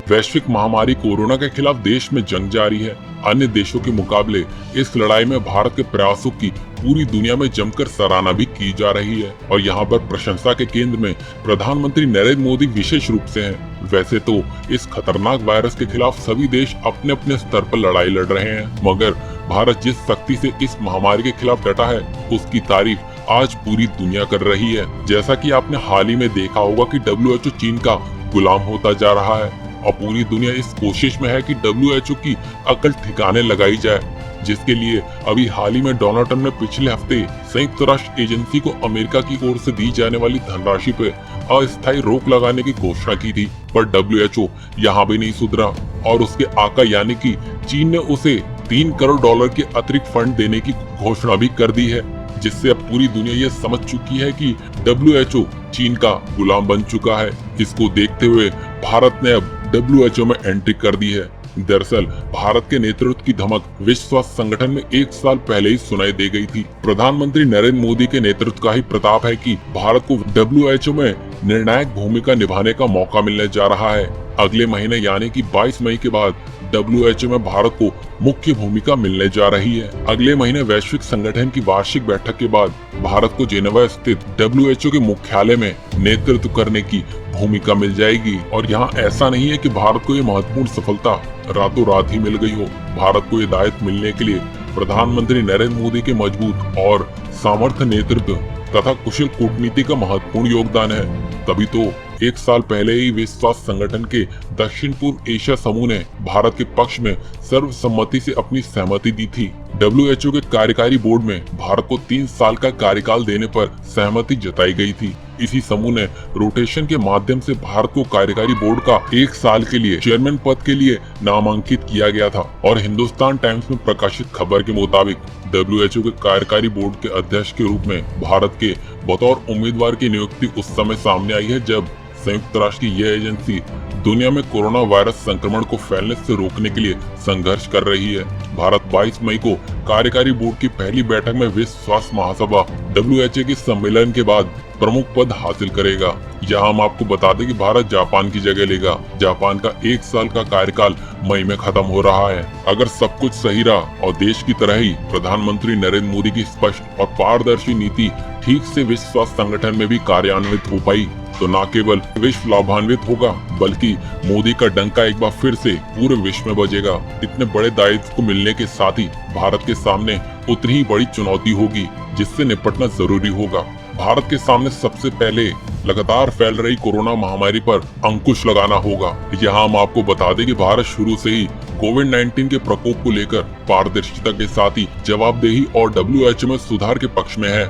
वैश्विक महामारी कोरोना के खिलाफ देश में जंग जारी है। अन्य देशों के मुकाबले इस लड़ाई में भारत के प्रयासों की पूरी दुनिया में जमकर सराहना भी की जा रही है और यहाँ पर प्रशंसा के केंद्र में प्रधानमंत्री नरेंद्र मोदी विशेष रूप से हैं। वैसे तो इस खतरनाक वायरस के खिलाफ सभी देश अपने अपने स्तर पर लड़ाई लड़ रहे हैं, मगर भारत जिस सख्ती से इस महामारी के खिलाफ डटा है उसकी तारीफ आज पूरी दुनिया कर रही है। जैसा कि आपने हाल ही में देखा होगा कि WHO चीन का गुलाम होता जा रहा है और पूरी दुनिया इस कोशिश में है कि WHO की अकल ठिकाने लगाई जाए, जिसके लिए अभी हाल ही में डोनाल्ड ट्रंप ने पिछले हफ्ते संयुक्त राष्ट्र एजेंसी को अमेरिका की ओर से दी जाने वाली धनराशि पर अस्थायी रोक लगाने की घोषणा की थी। पर WHO यहाँ भी नहीं सुधरा और उसके आका यानी कि चीन ने उसे $3 करोड़ के अतिरिक्त फंड देने की घोषणा भी कर दी है, जिससे अब पूरी दुनिया ये समझ चुकी है कि WHO चीन का गुलाम बन चुका है। इसको देखते हुए भारत ने अब WHO में एंट्री कर दी है। दरअसल भारत के नेतृत्व की धमक विश्व स्वास्थ्य संगठन में 1 साल पहले ही सुनाई दे गई थी। प्रधानमंत्री नरेंद्र मोदी के नेतृत्व का ही प्रताप है कि भारत को WHO में निर्णायक भूमिका निभाने का मौका मिलने जा रहा है। अगले महीने यानी कि 22 मई के बाद WHO में भारत को मुख्य भूमिका मिलने जा रही है। अगले महीने वैश्विक संगठन की वार्षिक बैठक के बाद भारत को जेनेवा स्थित WHO के मुख्यालय में नेतृत्व करने की भूमिका मिल जाएगी। और यहाँ ऐसा नहीं है कि भारत को ये महत्वपूर्ण सफलता रातों रात ही मिल गई हो। भारत को ये दायित्व मिलने के लिए प्रधानमंत्री नरेंद्र मोदी के मजबूत और सामर्थ्य नेतृत्व तथा कुशल कूटनीति का महत्वपूर्ण योगदान है। तभी तो 1 साल पहले ही विश्व स्वास्थ्य संगठन के दक्षिण पूर्व एशिया समूह ने भारत के पक्ष में सर्वसम्मति से अपनी सहमति दी थी। WHO के कार्यकारी बोर्ड में भारत को 3 साल का कार्यकाल देने पर सहमति जताई गई थी। इसी समूह ने रोटेशन के माध्यम से भारत को कार्यकारी बोर्ड का 1 साल के लिए चेयरमैन पद के लिए नामांकित किया गया था। और हिंदुस्तान टाइम्स में प्रकाशित खबर के मुताबिक WHO के कार्यकारी बोर्ड के अध्यक्ष के रूप में भारत के बतौर उम्मीदवार की नियुक्ति उस समय सामने आई है जब संयुक्त राष्ट्र की यह एजेंसी दुनिया में कोरोना वायरस संक्रमण को फैलने से रोकने के लिए संघर्ष कर रही है। भारत 22 मई को कार्यकारी बोर्ड की पहली बैठक में विश्व स्वास्थ्य महासभा WHO के सम्मेलन के बाद प्रमुख पद हासिल करेगा। यहाँ हम आपको बता दें कि भारत जापान की जगह लेगा। जापान का 1 साल का कार्यकाल मई में खत्म हो रहा है। अगर सब कुछ सही रहा और देश की तरह ही प्रधानमंत्री नरेंद्र मोदी की स्पष्ट और पारदर्शी नीति ठीक से विश्व स्वास्थ्य संगठन में भी कार्यान्वित हो पाई तो न केवल विश्व लाभान्वित होगा बल्कि मोदी का डंका एक बार फिर से पूरे विश्व में बजेगा। इतने बड़े दायित्व को मिलने के साथ ही भारत के सामने उतनी ही बड़ी चुनौती होगी जिससे निपटना जरूरी होगा। भारत के सामने सबसे पहले लगातार फैल रही कोरोना महामारी पर अंकुश लगाना होगा। यहाँ हम आपको बता दें कि भारत शुरू से ही कोविड-19 के प्रकोप को लेकर पारदर्शिता के साथ ही जवाबदेही और WHO में सुधार के पक्ष में है।